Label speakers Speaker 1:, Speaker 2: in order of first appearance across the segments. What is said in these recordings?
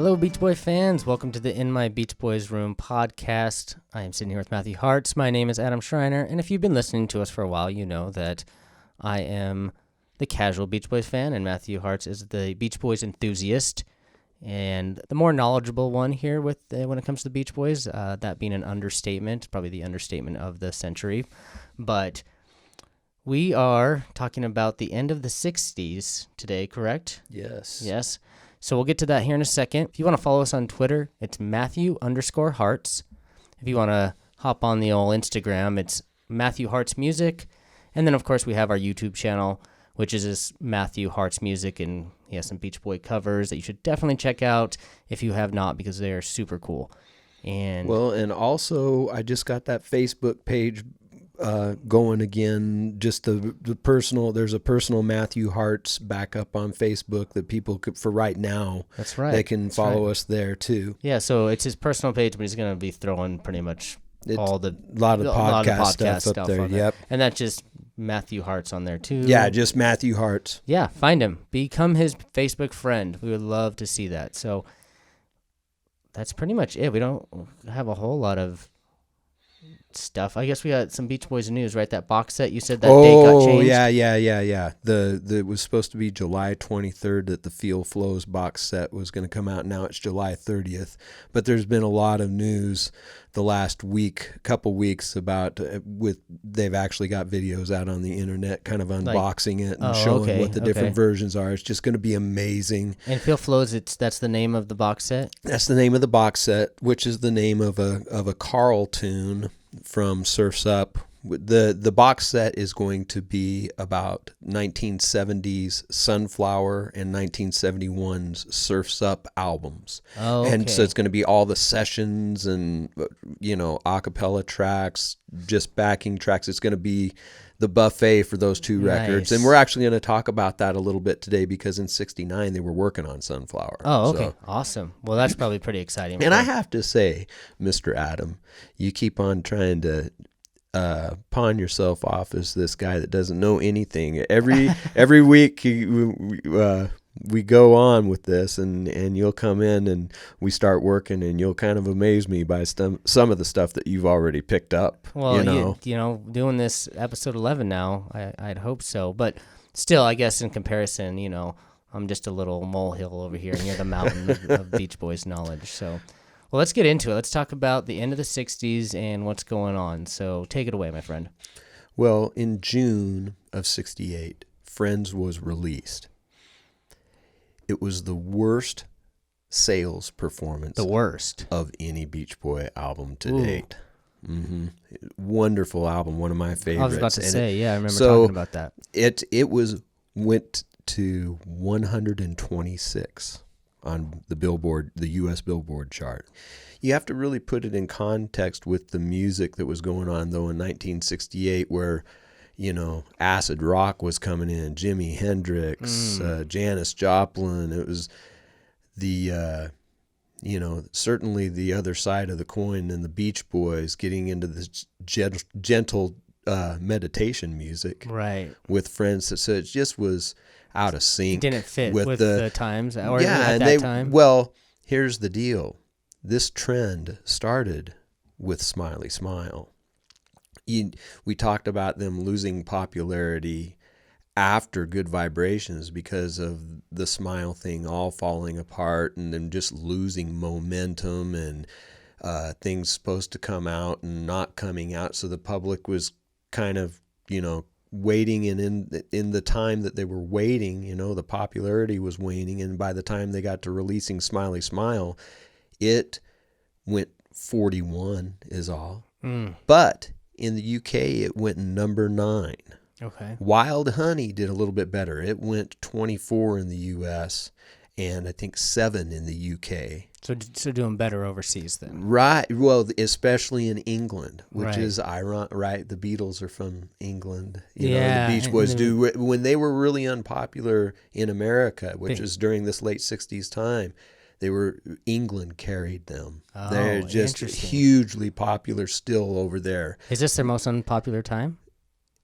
Speaker 1: Hello, Beach Boy fans. Welcome to the In My Beach Boys Room podcast. I am sitting here with Matthew Hartz. My name is Adam Schreiner, and if you've been listening to us for a while, you know that I am the casual Beach Boys fan, and Matthew Hartz is the Beach Boys enthusiast, and the more knowledgeable one here with when it comes to the Beach Boys, that being an understatement, probably the understatement of the century. But we are talking about the end of the 60s today, correct?
Speaker 2: Yes.
Speaker 1: Yes. So we'll get to that here in a second. If you want to follow us on Twitter, it's Matthew_Hartz. If you want to hop on the old Instagram, it's Matthew Hartz Music. And then, of course, we have our YouTube channel, which is this Matthew Hartz Music, and he has some Beach Boy covers that you should definitely check out if you have not, because they are super cool. And
Speaker 2: also, I just got that Facebook page going again. Just the personal. There's a personal Matthew Hartz backup on Facebook that people could, for right now.
Speaker 1: That's right.
Speaker 2: They can follow us there too.
Speaker 1: Yeah, so it's his personal page, but he's going to be throwing pretty much a lot of
Speaker 2: podcast stuff up there. Yep,
Speaker 1: and that's just Matthew Hartz on there too.
Speaker 2: Yeah, just Matthew Hartz.
Speaker 1: Yeah, find him. Become his Facebook friend. We would love to see that. So that's pretty much it. We don't have a whole lot of stuff. I guess we got some Beach Boys news, right? That box set, you said that date got changed?
Speaker 2: Yeah. It was supposed to be July 23rd that the Feel Flows box set was going to come out. Now it's July 30th. But there's been a lot of news the last couple weeks about they've actually got videos out on the internet kind of unboxing it and showing what the different versions are. It's just going to be amazing.
Speaker 1: And Feel Flows, that's the name of the box set?
Speaker 2: That's the name of the box set, which is the name of a Carl tune from Surf's Up. The box set is going to be about 1970s Sunflower and 1971's Surf's Up albums.
Speaker 1: Oh, okay.
Speaker 2: And so it's going to be all the sessions and, a cappella tracks, just backing tracks. It's going to be the buffet for those two records. And we're actually going to talk about that a little bit today because in 69 they were working on Sunflower.
Speaker 1: Oh, okay. So, awesome. Well, that's probably pretty exciting.
Speaker 2: And I have to say, Mr. Adam, you keep on trying to pawn yourself off as this guy that doesn't know anything. Every week we go on with this, and you'll come in and we start working, and you'll kind of amaze me by some of the stuff that you've already picked up.
Speaker 1: Well, doing this episode 11 now, I'd hope so. But still, I guess in comparison, I'm just a little molehill over here near the mountain of Beach Boys knowledge. So, well, let's get into it. Let's talk about the end of the 60s and what's going on. So take it away, my friend.
Speaker 2: Well, in June of 68, Friends was released. It was the worst sales performance of any Beach Boy album to date. Mm-hmm. Wonderful album, one of my favorites.
Speaker 1: I was about to say, I remember talking about that.
Speaker 2: It went to 126 on the U.S. Billboard chart. You have to really put it in context with the music that was going on, though, in 1968, where acid rock was coming in, Jimi Hendrix, Janis Joplin. It was the, certainly the other side of the coin, and the Beach Boys getting into this gentle meditation music,
Speaker 1: right,
Speaker 2: with Friends. So it just was out of sync.
Speaker 1: It didn't fit with the times, or at that time.
Speaker 2: Well, here's the deal. This trend started with Smiley Smile. We talked about them losing popularity after Good Vibrations because of the Smile thing all falling apart and them just losing momentum and things supposed to come out and not coming out. So the public was kind of, waiting, and in the time that they were waiting, the popularity was waning. And by the time they got to releasing Smiley Smile, it went 41 is all. But in the UK, it went number 9.
Speaker 1: Okay.
Speaker 2: Wild Honey did a little bit better. It went 24 in the US and I think 7 in the UK.
Speaker 1: So doing better overseas then.
Speaker 2: Right. Well, especially in England, which is ironic, right? The Beatles are from England. The Beach Boys do. When they were really unpopular in America, which was during this late 60s time, England carried them.
Speaker 1: Oh,
Speaker 2: they're just hugely popular still over there.
Speaker 1: Is this their most unpopular time?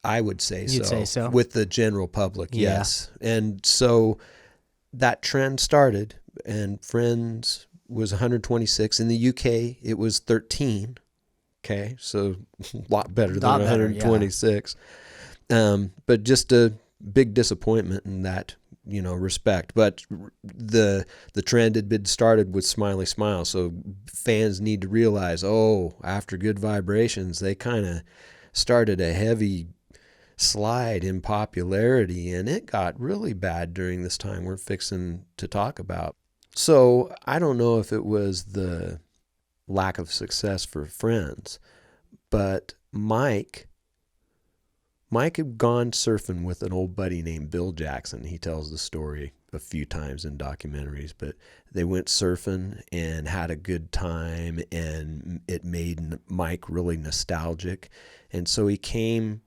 Speaker 2: I would say so.
Speaker 1: You'd say so?
Speaker 2: With the general public, yes. And so that trend started, and Friends was 126. In the UK, it was 13. Okay, so a lot better than 126. But just a big disappointment in that, respect. But the trend had been started with Smiley Smile, so fans need to realize, after Good Vibrations, they kind of started a heavy slide in popularity, and it got really bad during this time we're fixing to talk about. So I don't know if it was the lack of success for Friends, but Mike had gone surfing with an old buddy named Bill Jackson. He tells the story a few times in documentaries, but they went surfing and had a good time, and it made Mike really nostalgic. And so he came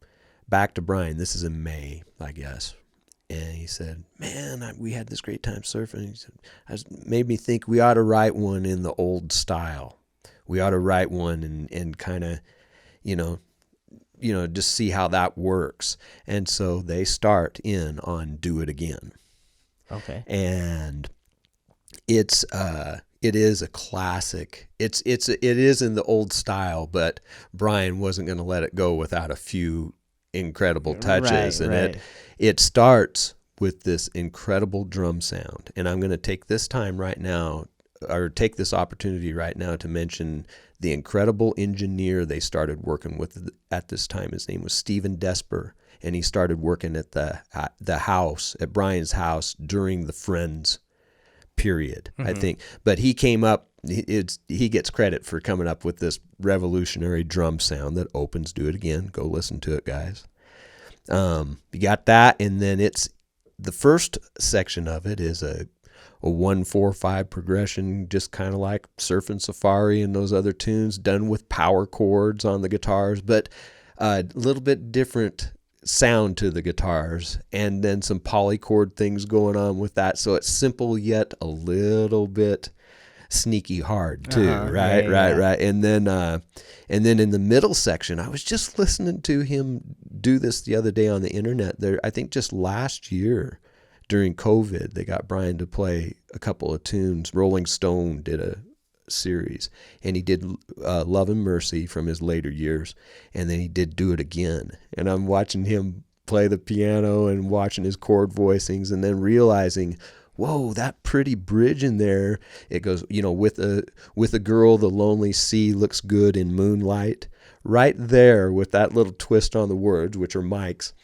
Speaker 2: back to Brian. This is in May, I guess. And he said, man, we had this great time surfing. He said, made me think we ought to write one in the old style. We ought to write one and kind of, just see how that works. And so they start in on Do It Again.
Speaker 1: Okay.
Speaker 2: And it is a classic. It is in the old style, but Brian wasn't going to let it go without a few incredible touches. It starts with this incredible drum sound. And I'm going to take this opportunity right now to mention the incredible engineer they started working with at this time. His name was Stephen Desper, and he started working at the house, at Brian's house, during the Friends period, I think. But he came up, he gets credit for coming up with this revolutionary drum sound that opens Do It Again. Go listen to it, guys. You got that, and then it's the first section of it is a 1-4-5 progression, just kind of like Surfin' Safari and those other tunes, done with power chords on the guitars, but a little bit different sound to the guitars, and then some polychord things going on with that. So it's simple yet a little bit sneaky hard too, right? And then in the middle section, I was just listening to him do this the other day on the internet. There, I think just last year during COVID, they got Brian to play a couple of tunes. Rolling Stone did a series, and he did Love and Mercy from his later years, and then he did Do It Again. And I'm watching him play the piano and watching his chord voicings, and then realizing, whoa, that pretty bridge in there. It goes, with a girl, the lonely sea looks good in moonlight. Right there with that little twist on the words, which are Mike's,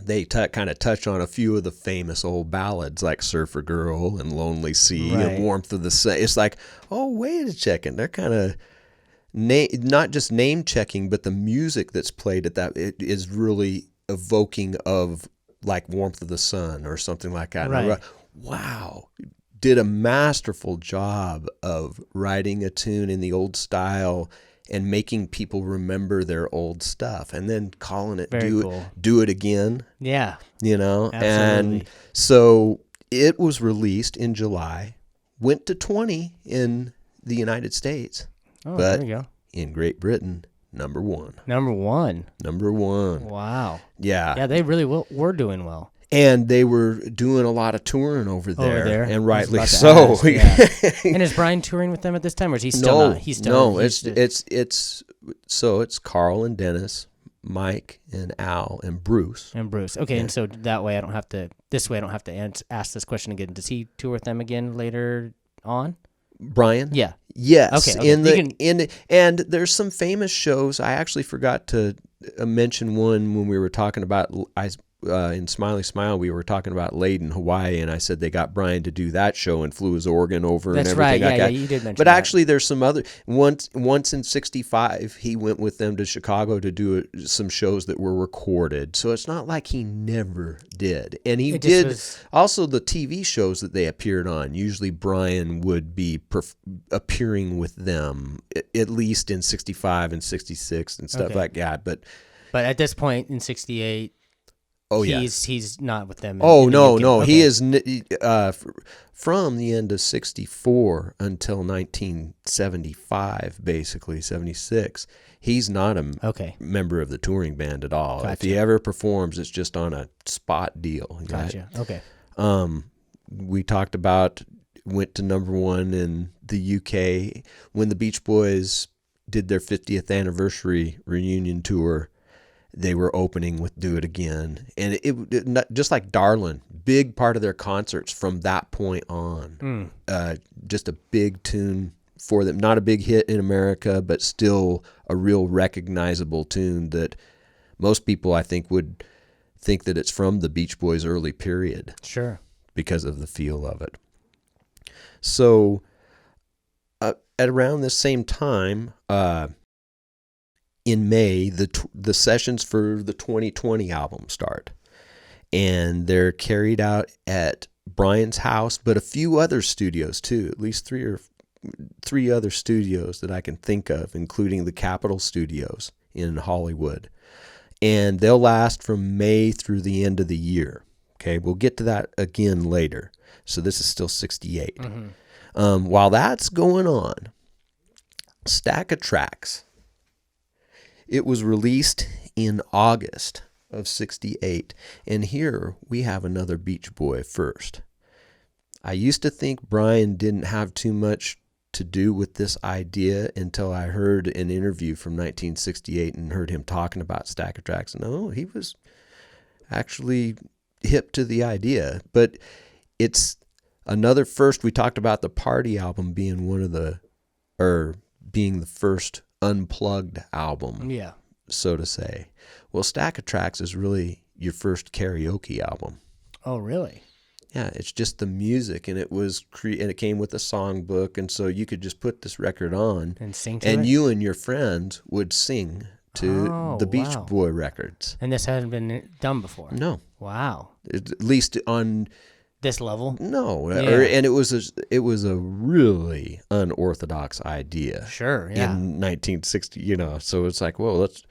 Speaker 2: they kind of touch on a few of the famous old ballads like Surfer Girl and Lonely Sea and Warmth of the Sun. It's like, oh, wait a second. They're kind of not just name checking, but the music that's played at that it is really evoking of like Warmth of the Sun or something like that.
Speaker 1: Right.
Speaker 2: Wow. Did a masterful job of writing a tune in the old style and making people remember their old stuff, and then calling it Do It Again.
Speaker 1: Yeah.
Speaker 2: Absolutely. And so it was released in July, went to 20 in the United States, but
Speaker 1: there you go.
Speaker 2: In Great Britain, number one.
Speaker 1: Number one.
Speaker 2: Wow.
Speaker 1: Yeah, they really were doing well.
Speaker 2: And they were doing a lot of touring over there. And rightly
Speaker 1: so. And is Brian touring with them at this time, or is he still not? He's still
Speaker 2: no. It's Carl and Dennis, Mike and Al and Bruce.
Speaker 1: Okay, yeah. And so that way I don't have to. This way I don't have to ask this question again. Does he tour with them again later on?
Speaker 2: Brian?
Speaker 1: Yeah.
Speaker 2: Yes.
Speaker 1: Okay.
Speaker 2: And there's some famous shows. I actually forgot to mention one when we were talking about. In Smiley Smile, we were talking about Leyden, Hawaii, and I said they got Brian to do that show and flew his organ over and everything.
Speaker 1: That's right, yeah, you did mention
Speaker 2: But
Speaker 1: that.
Speaker 2: actually, there's some other... Once in 65, he went with them to Chicago to do some shows that were recorded, so it's not like he never did. And he did... Also, the TV shows that they appeared on, usually Brian would be appearing with them, at least in 65 and 66 and stuff like that. But
Speaker 1: at this point, in 68...
Speaker 2: Oh,
Speaker 1: he's not with them.
Speaker 2: No.
Speaker 1: Okay.
Speaker 2: He is from the end of 64 until 1975, basically 76. He's not a member of the touring band at all.
Speaker 1: Gotcha.
Speaker 2: If he ever performs, it's just on a spot deal.
Speaker 1: Gotcha.
Speaker 2: Right?
Speaker 1: Okay.
Speaker 2: We talked about went to number one in the UK when the Beach Boys did their 50th anniversary reunion tour. They were opening with "Do It Again," and it just like "Darlin'," big part of their concerts from that point on. Just a big tune for them. Not a big hit in America, but still a real recognizable tune that most people, I think, would think that it's from the Beach Boys' early period.
Speaker 1: Sure.
Speaker 2: Because of the feel of it. So, at around this same time, in May, the sessions for the 2020 album start, and they're carried out at Brian's house, but a few other studios too. At least three other studios that I can think of, including the Capitol Studios in Hollywood, and they'll last from May through the end of the year. Okay, we'll get to that again later. So this is still 68. While that's going on, Stack of Tracks. It was released in August of 68, and here we have another Beach Boy first. I used to think Brian didn't have too much to do with this idea until I heard an interview from 1968 and heard him talking about Stack of Tracks. No, he was actually hip to the idea, but it's another first. We talked about the Party album being being the first unplugged album, so to say. Well, Stack of Tracks is really your first karaoke album.
Speaker 1: Oh, really?
Speaker 2: Yeah, it's just the music, and it came with a songbook, and so you could just put this record on
Speaker 1: and sing to it?
Speaker 2: And you and your friends would sing to the Beach Boy records.
Speaker 1: And this hadn't been done before?
Speaker 2: No.
Speaker 1: Wow.
Speaker 2: At least on
Speaker 1: this level?
Speaker 2: No. And it was a really unorthodox idea.
Speaker 1: Sure, yeah.
Speaker 2: In 1960, so it's like, well, let's,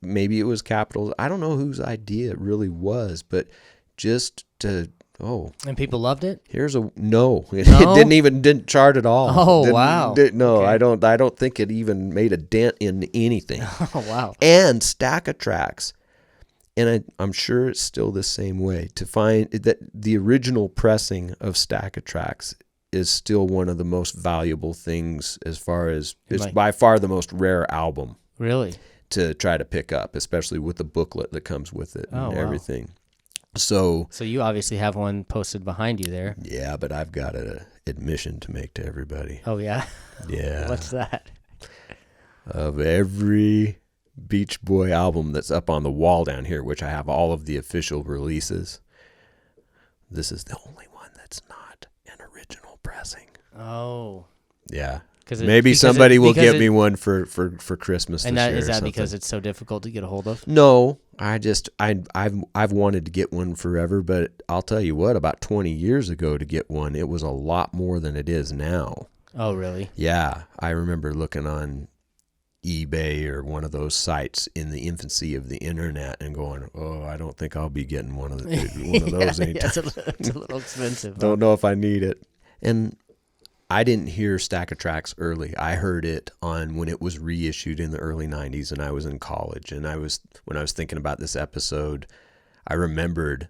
Speaker 2: maybe it was Capitol. I don't know whose idea it really was, but just to,
Speaker 1: And people loved it?
Speaker 2: No. It didn't chart at all.
Speaker 1: Oh, wow.
Speaker 2: No, okay. I don't think it even made a dent in anything.
Speaker 1: Oh, wow.
Speaker 2: And Stack of Tracks. And I'm sure it's still the same way, to find that the original pressing of Stack of Tracks is still one of the most valuable things, as far as it's by far the most rare album.
Speaker 1: Really?
Speaker 2: To try to pick up, especially with the booklet that comes with it and everything. So
Speaker 1: you obviously have one posted behind you there.
Speaker 2: Yeah, but I've got an admission to make to everybody.
Speaker 1: Oh, yeah?
Speaker 2: Yeah.
Speaker 1: What's that?
Speaker 2: Of every Beach Boy album that's up on the wall down here, which I have all of the official releases, this is the only one that's not an original pressing.
Speaker 1: Oh.
Speaker 2: Yeah. Maybe somebody will get me one for Christmas
Speaker 1: and
Speaker 2: this year.
Speaker 1: Is that because it's so difficult to get a hold of?
Speaker 2: No, I've wanted to get one forever, but I'll tell you what, about 20 years ago to get one, it was a lot more than it is now.
Speaker 1: Oh, really?
Speaker 2: Yeah. I remember looking on eBay or one of those sites in the infancy of the internet and going, I don't think I'll be getting one of those anytime.
Speaker 1: It's a little expensive.
Speaker 2: Don't know if I need it. And I didn't hear Stack of Tracks early. I heard it when it was reissued in the early 90s, and I was in college. And when I was thinking about this episode, I remembered,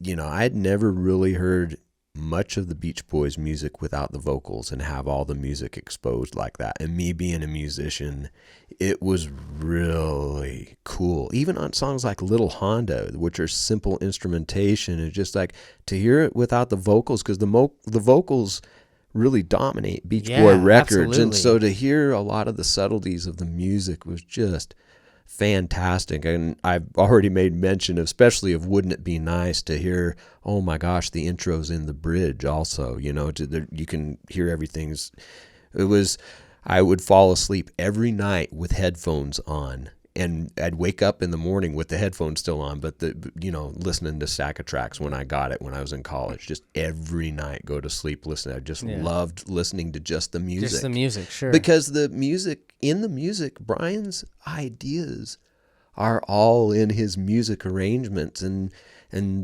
Speaker 2: I had never really heard much of the Beach Boys music without the vocals and have all the music exposed like that. And me being a musician, it was really cool. Even on songs like Little Honda, which are simple instrumentation, it's just like to hear it without the vocals, because the vocals really dominate Beach Boy records. Absolutely. And so to hear a lot of the subtleties of the music was just fantastic. And I've already made mention, especially of Wouldn't It Be Nice to hear, oh my gosh, the intro's in the bridge also, you can hear everything's. I would fall asleep every night with headphones on, and I'd wake up in the morning with the headphones still on, but listening to Stack of Tracks when I got it when I was in college, just every night go to sleep listening. I just loved listening to just the music.
Speaker 1: Just the music, sure.
Speaker 2: Because in the music, Brian's ideas are all in his music arrangements, and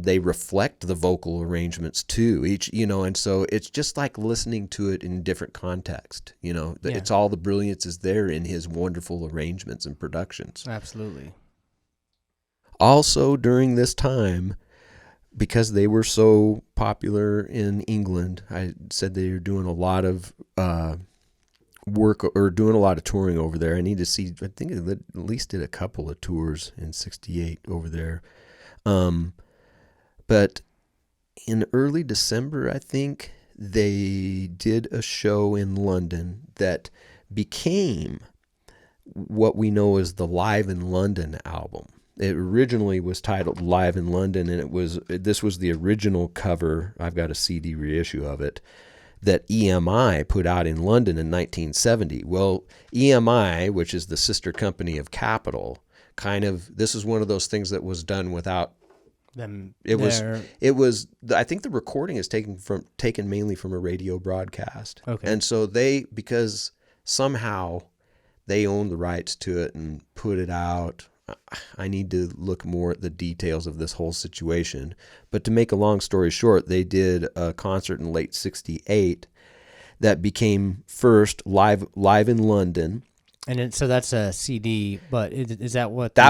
Speaker 2: they reflect the vocal arrangements too. And so it's just like listening to it in different context. It's all the brilliance is there in his wonderful arrangements and productions.
Speaker 1: Absolutely.
Speaker 2: Also during this time, because they were so popular in England, I said they were doing a lot of work or doing a lot of touring over there. I need to see, I think they at least did a couple of tours in 68 over there. But in early December, I think, they did a show in London that became what we know as the Live in London album. It originally was titled Live in London, and this was the original cover. I've got a CD reissue of it that EMI put out in London in 1970. Well, EMI, which is the sister company of Capitol, this is one of those things that was done without
Speaker 1: them.
Speaker 2: It was. I think the recording is taken mainly from a radio broadcast.
Speaker 1: Okay.
Speaker 2: And so because somehow they own the rights to it and put it out. I need to look more at the details of this whole situation. But to make a long story short, they did a concert in late 68 that became first Live in London.
Speaker 1: And so that's a CD, but is that what
Speaker 2: the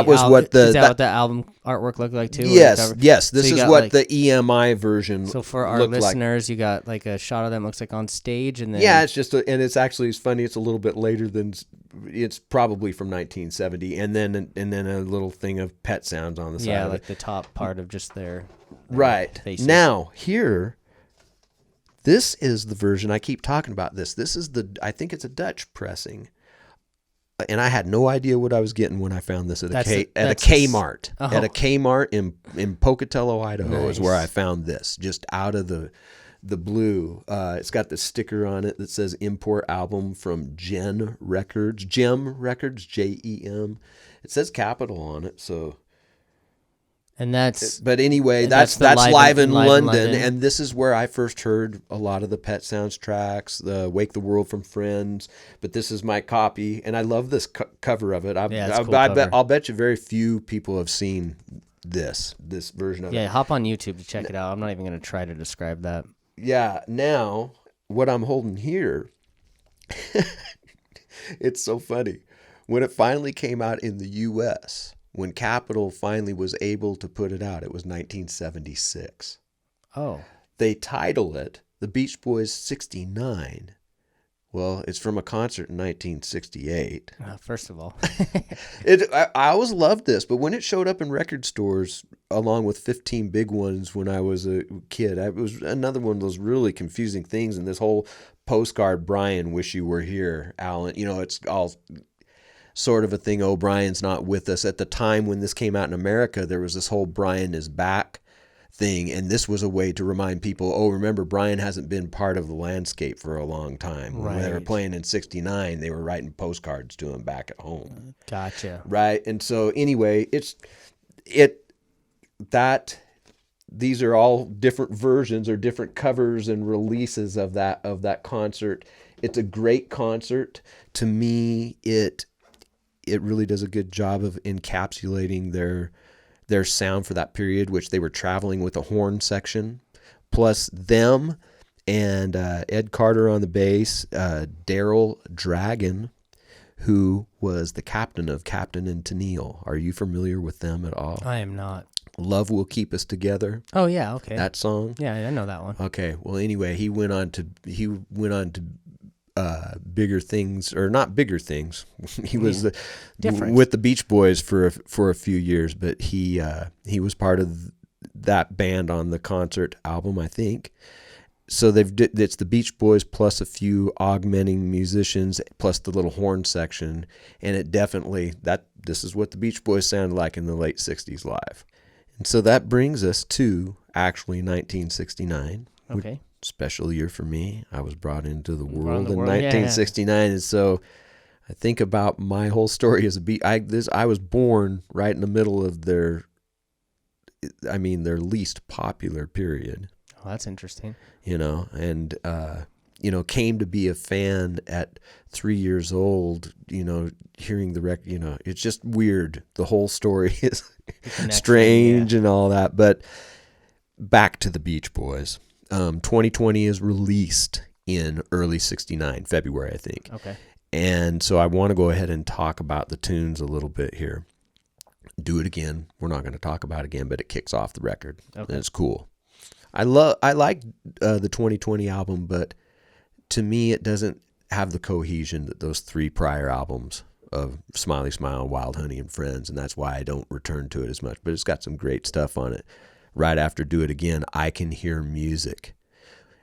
Speaker 1: album artwork looked like too?
Speaker 2: Yes. This is what the EMI version.
Speaker 1: So for our listeners, you got like a shot of them looks like on stage, and then
Speaker 2: it's just and it's funny. It's a little bit later than it's probably from 1970, and then a little thing of Pet Sounds on the side.
Speaker 1: Yeah, like the top part of just their
Speaker 2: right
Speaker 1: faces.
Speaker 2: Now here. This is the version I keep talking about. This is I think it's a Dutch pressing. And I had no idea what I was getting when I found this at a Kmart. At a Kmart in Pocatello, Idaho, is where I found this, just out of the blue. It's got the sticker on it that says import album from Gem Records, GEM. It says Capitol on it, so.
Speaker 1: And that's.
Speaker 2: But anyway, that's Live in London, and this is where I first heard a lot of the Pet Sounds tracks, the Wake the World from Friends. But this is my copy, and I love this cover of it. I'll bet you very few people have seen this version of it.
Speaker 1: Yeah, hop on YouTube to check it out. I'm not even going to try to describe that.
Speaker 2: Yeah, now what I'm holding here, it's so funny. When it finally came out in the U.S., when Capitol finally was able to put it out, it was 1976.
Speaker 1: Oh.
Speaker 2: They title it The Beach Boys 69. Well, it's from a concert in 1968.
Speaker 1: First of all.
Speaker 2: I always loved this, but when it showed up in record stores, along with 15 Big Ones when I was a kid, it was another one of those really confusing things. And this whole postcard, Brian, wish you were here, Alan. It's all sort of a thing, oh, Brian's not with us. At the time when this came out in America, there was this whole Brian is back thing, and this was a way to remind people, oh, remember, Brian hasn't been part of the landscape for a long time. Right. When they were playing in 69, they were writing postcards to him back at home.
Speaker 1: Gotcha.
Speaker 2: Right, and so anyway, these are all different versions or different covers and releases of that concert. It's a great concert. To me, it really does a good job of encapsulating their sound for that period, which they were traveling with a horn section, plus them and Ed Carter on the bass, Daryl Dragon, who was the captain of Captain and Tennille. Are you familiar with them at all?
Speaker 1: I am not.
Speaker 2: Love Will Keep Us Together.
Speaker 1: Oh yeah, okay.
Speaker 2: That song?
Speaker 1: Yeah, I know that one.
Speaker 2: Okay. Well, anyway, he went on to bigger things, or not bigger things. He was with the Beach Boys for a few years, but he was part of that band on the concert album, I think. So it's the Beach Boys plus a few augmenting musicians plus the little horn section, and it definitely this is what the Beach Boys sounded like in the late 60s live. And so that brings us to actually 1969.
Speaker 1: Okay.
Speaker 2: Special year for me. I was brought into the world in 1969, and so I think about my whole story as I was born right in the middle of their least popular period.
Speaker 1: Oh, that's interesting.
Speaker 2: And came to be a fan at 3 years old. Hearing the record. It's just weird. The whole story is strange and all that. But back to the Beach Boys. 2020 is released in early 69, February, I think.
Speaker 1: Okay.
Speaker 2: And so I want to go ahead and talk about the tunes a little bit here. Do It Again, we're not going to talk about again, but it kicks off the record.
Speaker 1: Okay.
Speaker 2: And it's cool. I like the 2020 album, but to me, it doesn't have the cohesion that those 3 prior albums of Smiley Smile, Wild Honey, and Friends, and that's why I don't return to it as much. But it's got some great stuff on it. Right after Do It Again, I Can Hear Music.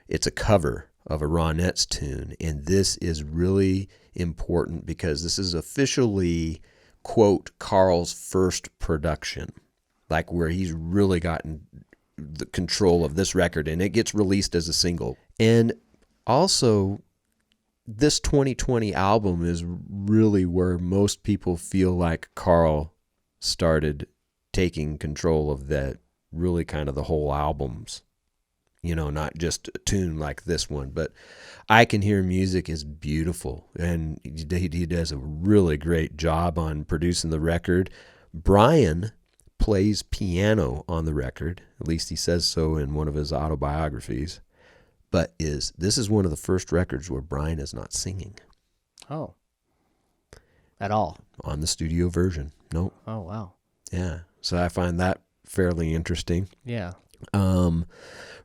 Speaker 2: It's a cover of a Ronettes tune, and this is really important because this is officially, quote, Carl's first production, like where he's really gotten the control of this record, and it gets released as a single. And also, this 2020 album is really where most people feel like Carl started taking control of that, really kind of the whole albums, not just a tune like this one. But I Can Hear Music is beautiful, and he does a really great job on producing the record. Brian plays piano on the record, at least he says so in one of his autobiographies. But this is one of the first records where Brian is not singing.
Speaker 1: Oh. At all?
Speaker 2: On the studio version. Nope.
Speaker 1: Oh, wow.
Speaker 2: Yeah. So I find that fairly interesting.
Speaker 1: Yeah.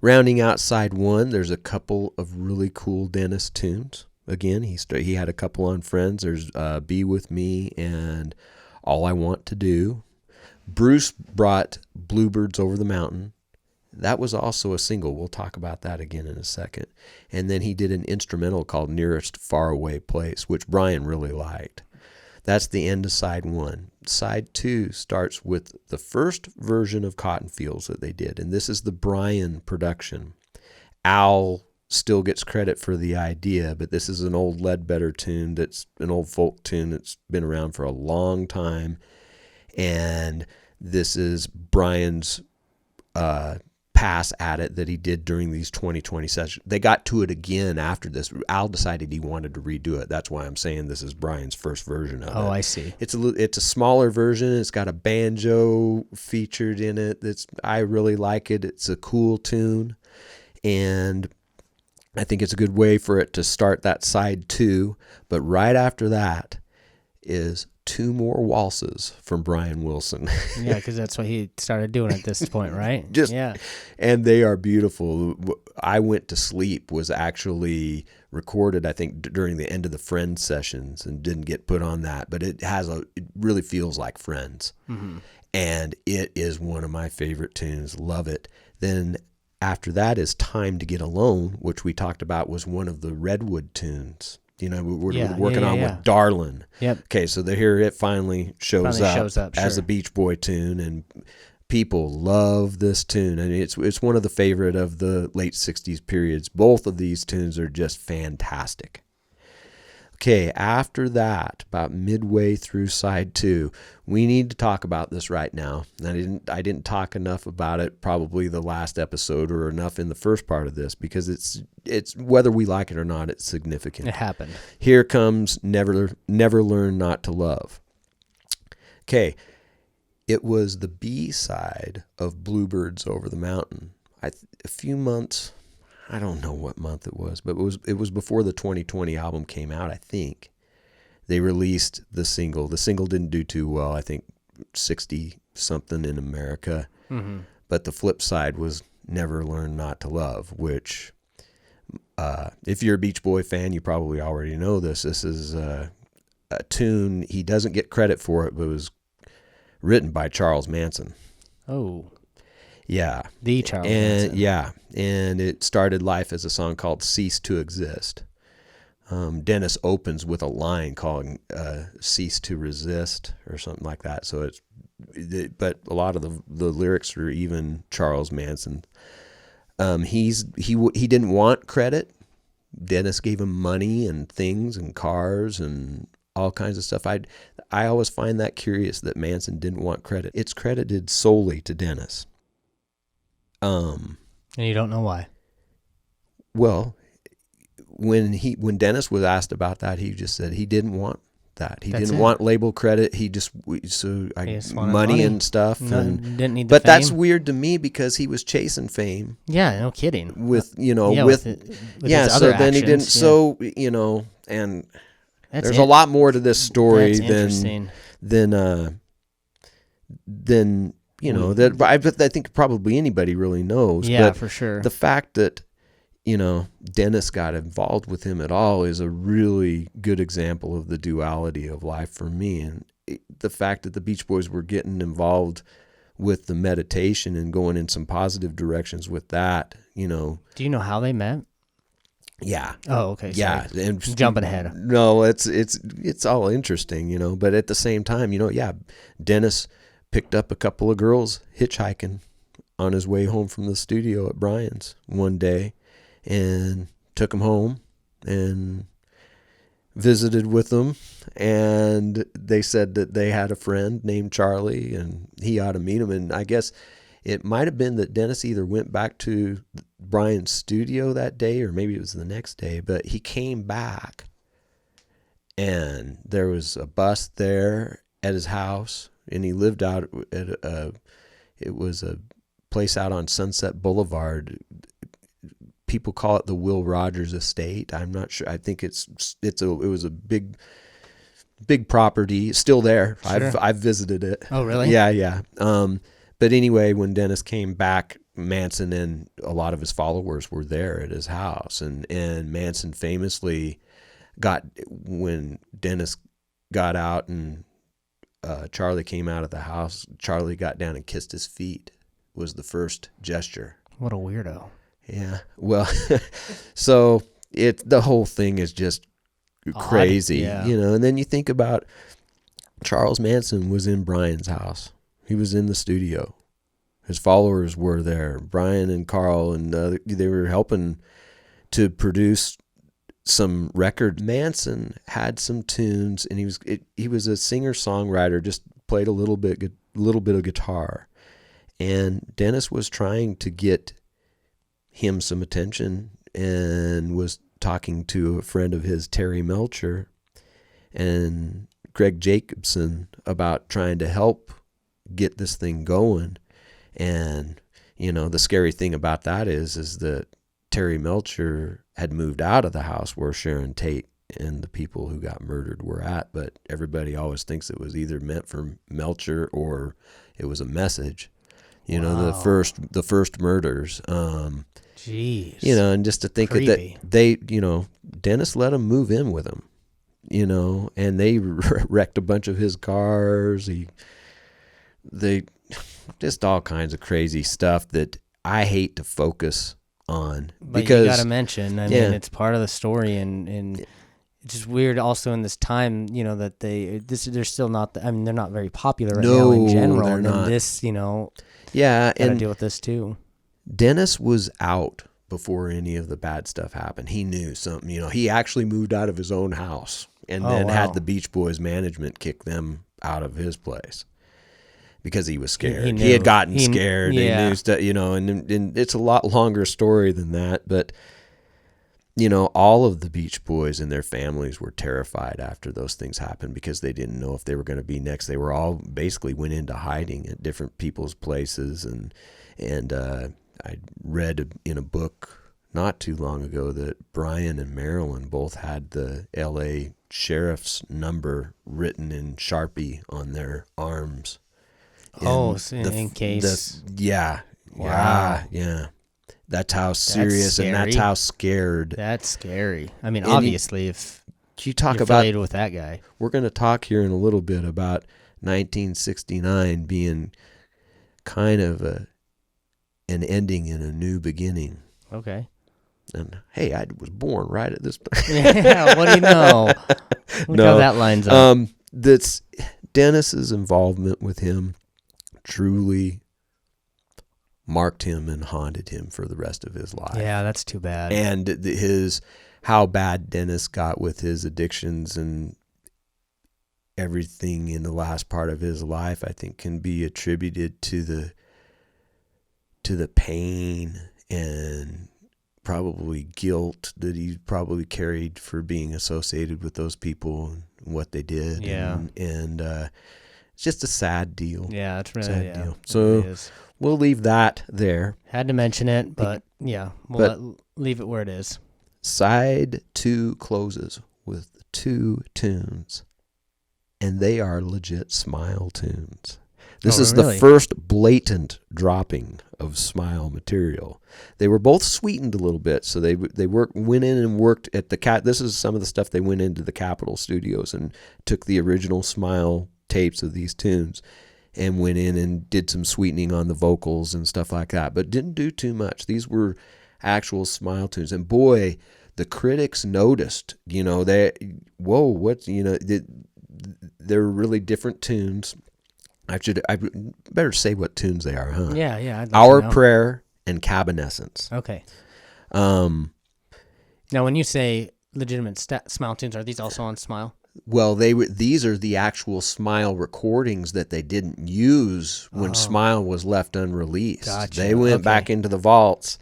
Speaker 2: Rounding out side 1, there's a couple of really cool Dennis tunes. Again, he had a couple on Friends. There's Be With Me and All I Want to Do. Bruce brought Bluebirds Over the Mountain. That was also a single. We'll talk about that again in a second. And then he did an instrumental called Nearest Faraway Place, which Brian really liked. That's the end of side 1. Side 2 starts with the first version of Cotton Fields that they did, and this is the Brian production. Al still gets credit for the idea, but this is an old Ledbetter tune that's an old folk tune that's been around for a long time, and this is Brian's pass at it that he did during these 2020 sessions. They got to it again after this. Al decided he wanted to redo it. That's why I'm saying this is Brian's first version of it.
Speaker 1: Oh, I see.
Speaker 2: It's a smaller version. It's got a banjo featured in it. I really like it. It's a cool tune, and I think it's a good way for it to start that side 2. But right after that is 2 more waltzes from Brian Wilson.
Speaker 1: Yeah, because that's what he started doing at this point, right? Yeah.
Speaker 2: And they are beautiful. I Went to Sleep was actually recorded, I think, during the end of the Friends sessions and didn't get put on that, but it really feels like Friends. Mm-hmm. And it is one of my favorite tunes. Love it. Then after that is Time to Get Alone, which we talked about was one of the Redwood tunes. We're working on with Darlin'.
Speaker 1: Yep.
Speaker 2: Okay, so here it finally shows up as
Speaker 1: sure.
Speaker 2: a Beach Boy tune, and people love this tune. And it's one of the favorite of the late 60s periods. Both of these tunes are just fantastic. Okay, after that, about midway through side 2, we need to talk about this right now. I didn't talk enough about it probably the last episode or enough in the first part of this because it's whether we like it or not, it's significant.
Speaker 1: It happened.
Speaker 2: Here comes Never Learn Not to Love. Okay, it was the B-side of Bluebirds Over the Mountain. A few months, I don't know what month it was, but it was before the 2020 album came out, I think. They released the single. The single didn't do too well, I think 60-something in America. Mm-hmm. But the flip side was Never Learn Not to Love, which, if you're a Beach Boy fan, you probably already know this. This is a tune, he doesn't get credit for it, but it was written by Charles Manson.
Speaker 1: Oh.
Speaker 2: Yeah.
Speaker 1: The Charles Manson.
Speaker 2: Yeah. And it started life as a song called Cease to Exist. Dennis opens with a line called Cease to Resist or something like that. So but a lot of the lyrics are even Charles Manson. He didn't want credit. Dennis gave him money and things and cars and all kinds of stuff. I always find that curious that Manson didn't want credit. It's credited solely to Dennis.
Speaker 1: And you don't know why?
Speaker 2: Well, when Dennis was asked about that, he just said he didn't want that. He didn't want label credit. He just money and stuff.
Speaker 1: Didn't need the
Speaker 2: but
Speaker 1: fame.
Speaker 2: That's weird to me because he was chasing fame.
Speaker 1: Yeah, no kidding.
Speaker 2: With
Speaker 1: his
Speaker 2: so
Speaker 1: other
Speaker 2: then he didn't.
Speaker 1: actions,
Speaker 2: So and there's a lot more to this story than than that I think probably anybody really knows.
Speaker 1: Yeah,
Speaker 2: but
Speaker 1: for sure.
Speaker 2: The fact that Dennis got involved with him at all is a really good example of the duality of life for me. And the fact that the Beach Boys were getting involved with the meditation and going in some positive directions with that,
Speaker 1: Do you know how they met?
Speaker 2: Yeah.
Speaker 1: Oh, okay.
Speaker 2: Yeah.
Speaker 1: Sorry.
Speaker 2: And
Speaker 1: Jumping ahead.
Speaker 2: No, it's all interesting, but at the same time, Dennis picked up a couple of girls hitchhiking on his way home from the studio at Brian's one day and took them home and visited with them. And they said that they had a friend named Charlie and he ought to meet him. And I guess it might have been that Dennis either went back to Brian's studio that day or maybe it was the next day, but he came back and there was a bus there at his house and he lived out at it was a place out on Sunset Boulevard. People call it the Will Rogers Estate. I'm not sure. I think it was a big property. It's still there.
Speaker 1: Sure.
Speaker 2: I've visited it.
Speaker 1: Oh, really?
Speaker 2: Yeah. But anyway, when Dennis came back, Manson and a lot of his followers were there at his house, and Manson famously when Dennis got out and Charlie came out of the house, Charlie got down and kissed his feet. Was the first gesture.
Speaker 1: What a weirdo.
Speaker 2: Yeah. Well, so the whole thing is just crazy,
Speaker 1: yeah.
Speaker 2: And then you think about Charles Manson was in Brian's house. He was in the studio. His followers were there. Brian and Carl, and they were helping to produce some record. Manson had some tunes, and he was a singer-songwriter. Just played a little bit of guitar. And Dennis was trying to get him some attention and was talking to a friend of his, Terry Melcher, and Greg Jacobson about trying to help get this thing going. And, the scary thing about that is that Terry Melcher had moved out of the house where Sharon Tate and the people who got murdered were at, but everybody always thinks it was either meant for Melcher or it was a message.
Speaker 1: Wow.
Speaker 2: the first murders.
Speaker 1: Jeez.
Speaker 2: And just to think
Speaker 1: Creepy.
Speaker 2: that they, Dennis let him move in with him, and they wrecked a bunch of his cars. They just all kinds of crazy stuff that I hate to focus on.
Speaker 1: But
Speaker 2: because
Speaker 1: you got to mention, I mean, it's part of the story, and it's just weird also in this time, that they're still not, they're not very popular right now in general.
Speaker 2: They're
Speaker 1: and
Speaker 2: not.
Speaker 1: This,
Speaker 2: yeah,
Speaker 1: got to
Speaker 2: and
Speaker 1: deal with this too.
Speaker 2: Dennis was out before any of the bad stuff happened. He knew something, he actually moved out of his own house and then had the Beach Boys management kick them out of his place because he was scared. He had gotten scared.
Speaker 1: Yeah.
Speaker 2: He knew stuff, and it's a lot longer story than that, but all of the Beach Boys and their families were terrified after those things happened because they didn't know if they were going to be next. They were all basically went into hiding at different people's places. And I read in a book not too long ago that Brian and Marilyn both had the LA sheriff's number written in Sharpie on their arms.
Speaker 1: In case.
Speaker 2: Yeah.
Speaker 1: Wow.
Speaker 2: Yeah. That's how serious and that's how scared.
Speaker 1: That's scary. I mean, obviously, if
Speaker 2: you talk
Speaker 1: you're
Speaker 2: about
Speaker 1: affiliated with that guy.
Speaker 2: We're going to talk here in a little bit about 1969 being kind of an ending and a new beginning.
Speaker 1: Okay.
Speaker 2: And hey, I was born right at this point.
Speaker 1: Yeah, what do you know? Look how that lines up.
Speaker 2: That's Dennis's involvement with him truly marked him and haunted him for the rest of his life.
Speaker 1: Yeah, that's too bad.
Speaker 2: And how bad Dennis got with his addictions and everything in the last part of his life, I think can be attributed to the pain and probably guilt that he probably carried for being associated with those people and what they did.
Speaker 1: Yeah.
Speaker 2: And it's just a sad deal.
Speaker 1: Yeah, that's really
Speaker 2: sad deal.
Speaker 1: It
Speaker 2: So
Speaker 1: really is.
Speaker 2: We'll leave that there.
Speaker 1: Had to mention it, but yeah, we'll leave it where it is.
Speaker 2: Side 2 closes with 2 tunes, and they are legit smile tunes. This is
Speaker 1: really?
Speaker 2: the first blatant dropping of Smile material. They were both sweetened a little bit, so they went in and worked at the This is some of the stuff they went into the Capitol Studios and took the original Smile tapes of these tunes and went in and did some sweetening on the vocals and stuff like that, but didn't do too much. These were actual Smile tunes, and boy, the critics noticed. They're really different tunes. I better say what tunes they are, huh?
Speaker 1: Yeah, I'd like
Speaker 2: Our
Speaker 1: to know.
Speaker 2: Prayer and Cabanescence.
Speaker 1: Okay.
Speaker 2: Um,
Speaker 1: Now, when you say legitimate Smile tunes, are these also on Smile?
Speaker 2: well, these are the actual Smile recordings that they didn't use when Smile was left unreleased.
Speaker 1: Gotcha.
Speaker 2: They went back into the vaults,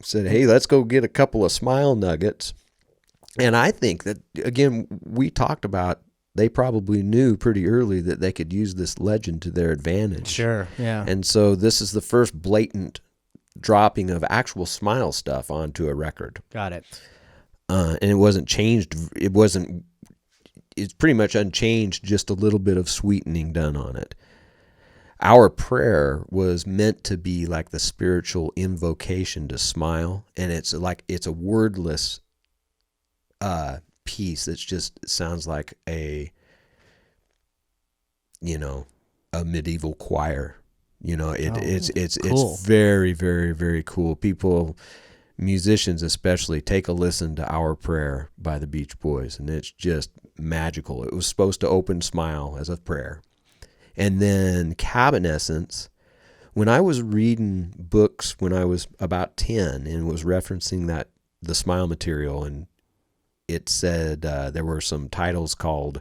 Speaker 2: said, hey, let's go get a couple of Smile nuggets. And I think that, again, we talked about, they probably knew pretty early that they could use this legend to their advantage.
Speaker 1: Sure, yeah.
Speaker 2: And so this is the first blatant dropping of actual Smile stuff onto a record.
Speaker 1: Got it.
Speaker 2: And it wasn't changed. It's pretty much unchanged, just a little bit of sweetening done on it. Our Prayer was meant to be like the spiritual invocation to Smile, and it's a wordless piece that just sounds like a medieval choir. It's
Speaker 1: cool.
Speaker 2: very, very, very cool. People, musicians especially, take a listen to Our Prayer by the Beach Boys, and it's just magical. It was supposed to open Smile as a prayer. And then Cabanescence, when I was reading books when I was about 10 and was referencing the Smile material, and it said there were some titles called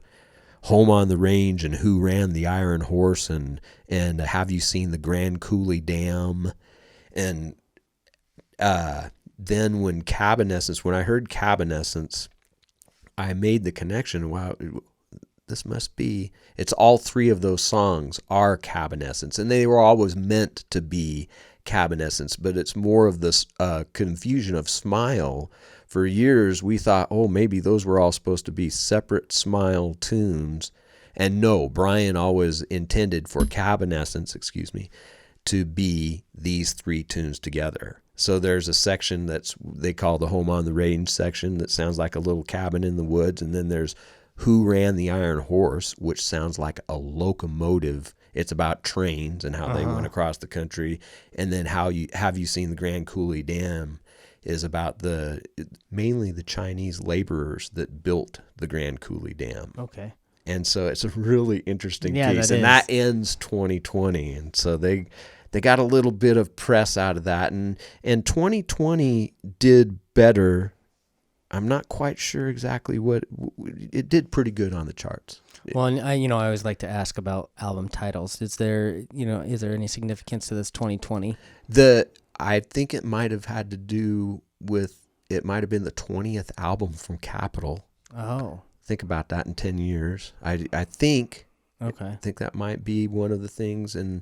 Speaker 2: Home on the Range and Who Ran the Iron Horse and Have You Seen the Grand Coulee Dam? And then when I heard Cabanescence, I made the connection, wow, this must be, it's all three of those songs are Cabanescence, and they were always meant to be Cabanescence, but it's more of this confusion of Smile. For years, we thought, oh, maybe those were all supposed to be separate Smile tunes. And no, Brian always intended for Cabanescence, to be these three tunes together. So there's a section they call the Home on the Range section that sounds like a little cabin in the woods. And then there's Who Ran the Iron Horse, which sounds like a locomotive. It's about trains and how they went across the country. And then Have You Seen the Grand Coulee Dam is about mainly the Chinese laborers that built the Grand Coulee Dam.
Speaker 1: Okay.
Speaker 2: And so it's a really interesting piece. That ends 2020. And so they got a little bit of press out of that. And 2020 did better. I'm not quite sure exactly what it did. Pretty good on the charts.
Speaker 1: Well, and I always like to ask about album titles. Is there any significance to this 2020?
Speaker 2: I think it might have had to do with, it might have been the 20th album from Capitol.
Speaker 1: Oh.
Speaker 2: Think about that in 10 years. I think.
Speaker 1: Okay.
Speaker 2: I think that might be one of the things. And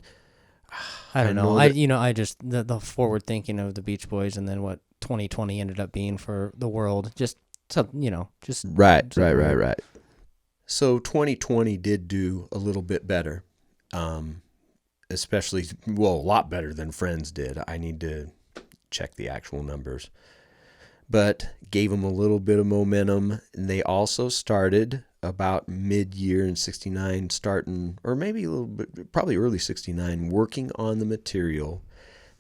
Speaker 1: I don't know. I just, the forward thinking of the Beach Boys and then what 2020 ended up being for the world. Just something, just.
Speaker 2: Right. So 2020 did do a little bit better. Especially, a lot better than Friends did. I need to check the actual numbers. But gave them a little bit of momentum. And they also started about mid-year in 69, or maybe a little bit, probably early 69, working on the material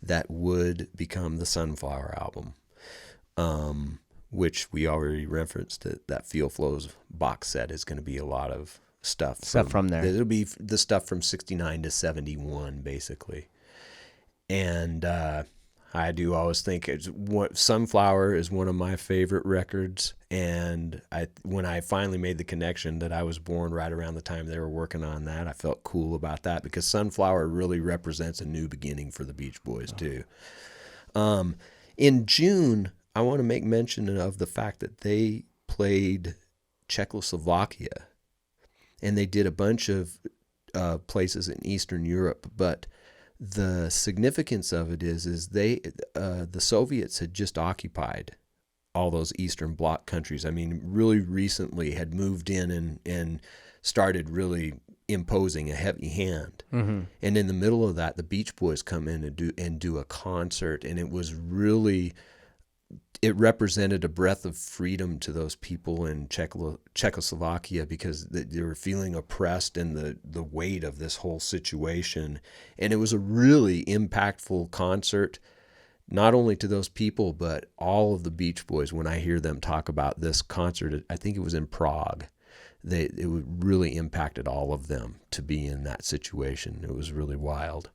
Speaker 2: that would become the Sunflower album, which we already referenced. That Feel Flows box set is going to be a lot of stuff
Speaker 1: from there.
Speaker 2: It'll be the stuff from 69 to 71, basically. And I do always think Sunflower is one of my favorite records. And when I finally made the connection that I was born right around the time they were working on that, I felt cool about that because Sunflower really represents a new beginning for the Beach Boys too. In June, I want to make mention of the fact that they played Czechoslovakia. And they did a bunch of places in Eastern Europe, but the significance of it is the Soviets had just occupied all those Eastern Bloc countries. I mean, really recently had moved in and started really imposing a heavy hand.
Speaker 1: Mm-hmm.
Speaker 2: And in the middle of that, the Beach Boys come in and do a concert, and it was really, it represented a breath of freedom to those people in Czechoslovakia, because they were feeling oppressed in the weight of this whole situation. And it was a really impactful concert, not only to those people, but all of the Beach Boys. When I hear them talk about this concert, I think it was in Prague, it really impacted all of them to be in that situation. It was really wild.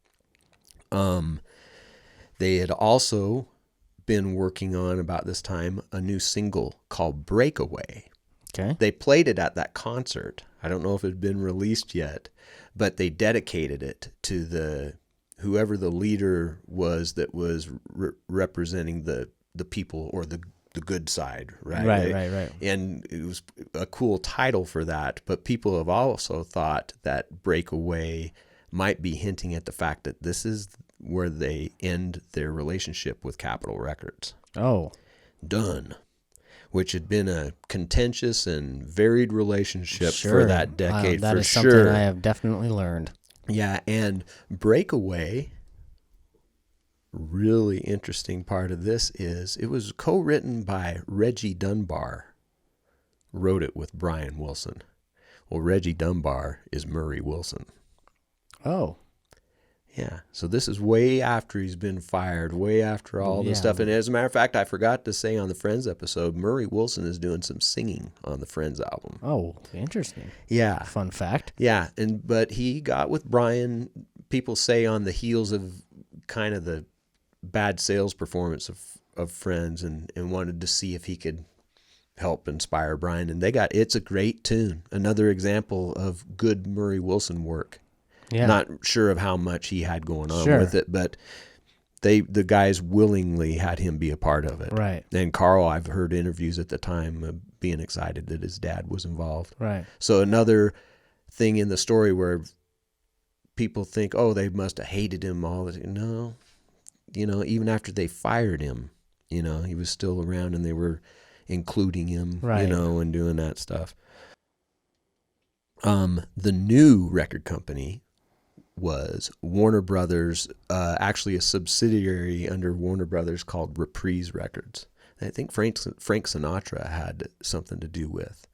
Speaker 2: They had also been working on, about this time, a new single called Breakaway.
Speaker 1: Okay.
Speaker 2: They played it at that concert. I don't know if it had been released yet, but they dedicated it to whoever the leader was that was representing the people, or the good side, right?
Speaker 1: Right.
Speaker 2: And it was a cool title for that, but people have also thought that Breakaway might be hinting at the fact that this is where they end their relationship with Capitol Records.
Speaker 1: Oh.
Speaker 2: Done. Which had been a contentious and varied relationship
Speaker 1: Sure.
Speaker 2: for that decade,
Speaker 1: that
Speaker 2: for
Speaker 1: is
Speaker 2: sure.
Speaker 1: something I have definitely learned.
Speaker 2: Yeah, and Breakaway, really interesting part of this is it was co-written by Reggie Dunbar, wrote it with Brian Wilson. Well, Reggie Dunbar is Murray Wilson.
Speaker 1: Oh.
Speaker 2: Yeah, so this is way after he's been fired, way after all this stuff. And as a matter of fact, I forgot to say on the Friends episode, Murray Wilson is doing some singing on the Friends album.
Speaker 1: Oh, interesting.
Speaker 2: Yeah.
Speaker 1: Fun fact.
Speaker 2: Yeah, but he got with Brian, people say, on the heels of kind of the bad sales performance of Friends, and wanted to see if he could help inspire Brian. And it's a great tune. Another example of good Murray Wilson work.
Speaker 1: Yeah.
Speaker 2: Not sure of how much he had going on
Speaker 1: Sure.
Speaker 2: with it, but the guys willingly had him be a part of it.
Speaker 1: Right.
Speaker 2: And Carl, I've heard interviews at the time of being excited that his dad was involved.
Speaker 1: Right.
Speaker 2: So another thing in the story where people think, oh, they must have hated him all the time. No, even after they fired him, he was still around, and they were including him,
Speaker 1: right.
Speaker 2: And doing that stuff. The new record company was Warner Brothers, actually a subsidiary under Warner Brothers called Reprise Records. I think Frank Sinatra had something to do with.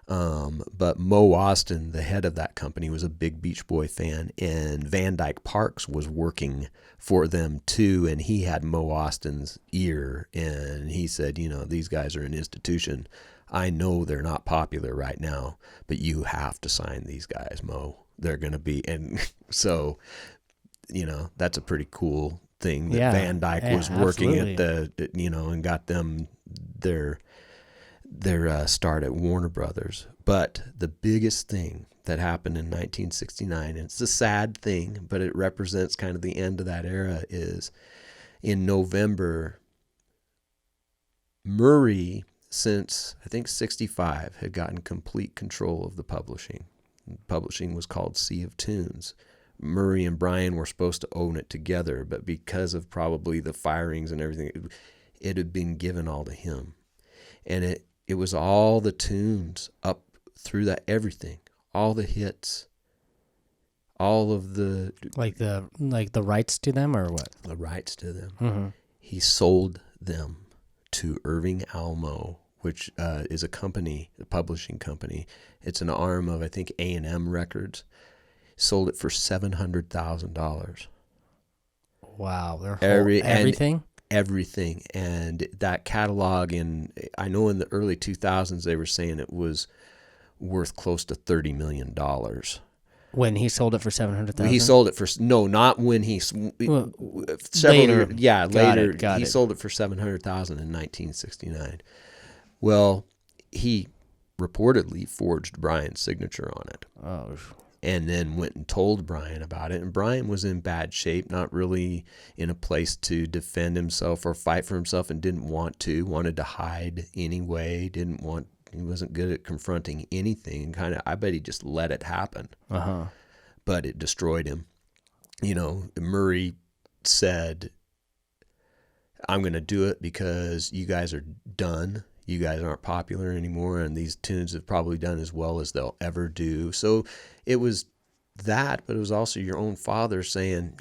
Speaker 2: But Mo Austin, the head of that company, was a big Beach Boy fan, and Van Dyke Parks was working for them too, and he had Mo Austin's ear, and he said, these guys are an institution. I know they're not popular right now, but you have to sign these guys, Mo. They're going to be, and so, that's a pretty cool thing that Van Dyke was working at and got them their start at Warner Brothers. But the biggest thing that happened in 1969, and it's a sad thing, but it represents kind of the end of that era, is in November, Murray, since I think 65, had gotten complete control of the publishing. Publishing was called Sea of Tunes. Murray and Brian were supposed to own it together, but because of probably the firings and everything, it had been given all to him. And it was all the tunes up through that, everything, all the hits, all of the... Like
Speaker 1: the rights to them, or what?
Speaker 2: The rights to them.
Speaker 1: Mm-hmm.
Speaker 2: He sold them to Irving Almo, which is a publishing company. It's an arm of, I think, A&M Records. Sold it for $700,000.
Speaker 1: Wow. Everything?
Speaker 2: Everything. And that catalog, I know in the early 2000s, they were saying it was worth close to $30 million.
Speaker 1: When he sold it for $700,000?
Speaker 2: He sold it for, no, not when he,
Speaker 1: later.
Speaker 2: Later.
Speaker 1: Got
Speaker 2: he
Speaker 1: it.
Speaker 2: sold it for $700,000 in 1969. Well, he reportedly forged Brian's signature on it.
Speaker 1: Oh.
Speaker 2: And then went and told Brian about it. And Brian was in bad shape, not really in a place to defend himself or fight for himself, and wanted to hide anyway, he wasn't good at confronting anything. I bet he just let it happen.
Speaker 1: Uh-huh.
Speaker 2: But it destroyed him. Murray said, I'm going to do it because you guys are done. You guys aren't popular anymore, and these tunes have probably done as well as they'll ever do. So it was that, but it was also your own father saying,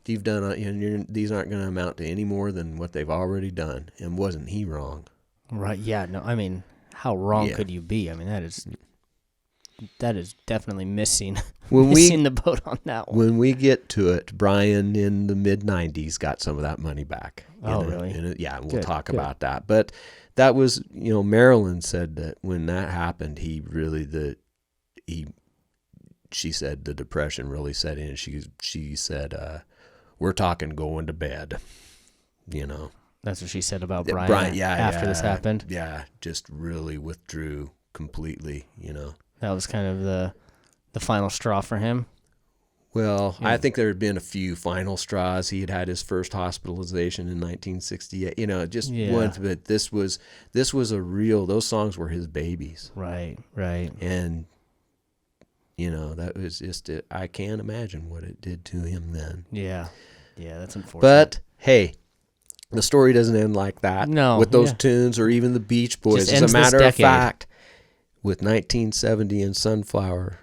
Speaker 2: you've done, these aren't going to amount to any more than what they've already done. And wasn't he wrong?
Speaker 1: Right. Yeah. No, I mean, how wrong
Speaker 2: Yeah.
Speaker 1: could you be? I mean, that is definitely missing
Speaker 2: When
Speaker 1: missing the boat on that one.
Speaker 2: When we get to it, Brian in the mid-90s got some of that money back.
Speaker 1: Oh, really?
Speaker 2: Yeah, and we'll
Speaker 1: Good,
Speaker 2: talk
Speaker 1: good.
Speaker 2: about that. But that was, Marilyn said that when that happened, she said the depression really set in. She said, we're talking going to bed,
Speaker 1: That's what she said about
Speaker 2: Yeah,
Speaker 1: Brian, after this happened.
Speaker 2: Yeah, just really withdrew completely,
Speaker 1: That was kind of the final straw for him.
Speaker 2: Well,
Speaker 1: Yeah.
Speaker 2: I think there had been a few final straws. He had his first hospitalization in 1968. But this was those songs were his babies.
Speaker 1: Right.
Speaker 2: And, that was just it. I can't imagine what it did to him then.
Speaker 1: Yeah, that's unfortunate.
Speaker 2: But, hey, the story doesn't end like that.
Speaker 1: No,
Speaker 2: with those
Speaker 1: yeah.
Speaker 2: tunes or even the Beach Boys.
Speaker 1: Just
Speaker 2: As
Speaker 1: ends
Speaker 2: a
Speaker 1: this
Speaker 2: matter of
Speaker 1: decade.
Speaker 2: fact, with 1970 and Sunflower,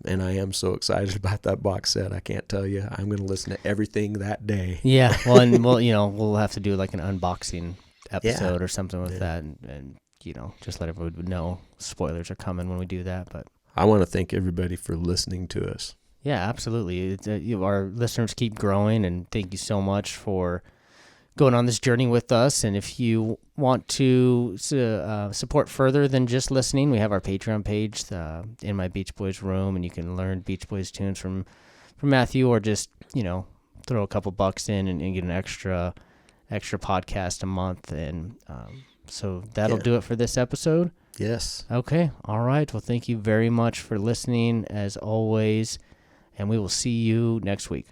Speaker 2: and I am so excited about that box set. I can't tell you. I'm going to listen to everything that day.
Speaker 1: Yeah, well, and we'll have to do like an unboxing episode or something with that, and just let everyone know spoilers are coming when we do that. But
Speaker 2: I want to thank everybody for listening to us.
Speaker 1: yeah, absolutely. Our listeners keep growing, and thank you so much for going on this journey with us. And if you want to support further than just listening, we have our Patreon page, In My Beach Boys Room, and you can learn Beach Boys tunes from Matthew, or just throw a couple bucks in and get an extra podcast a month. And so that'll do it for this episode.
Speaker 2: Yes.
Speaker 1: Okay. All right. Well, thank you very much for listening, as always, and we will see you next week.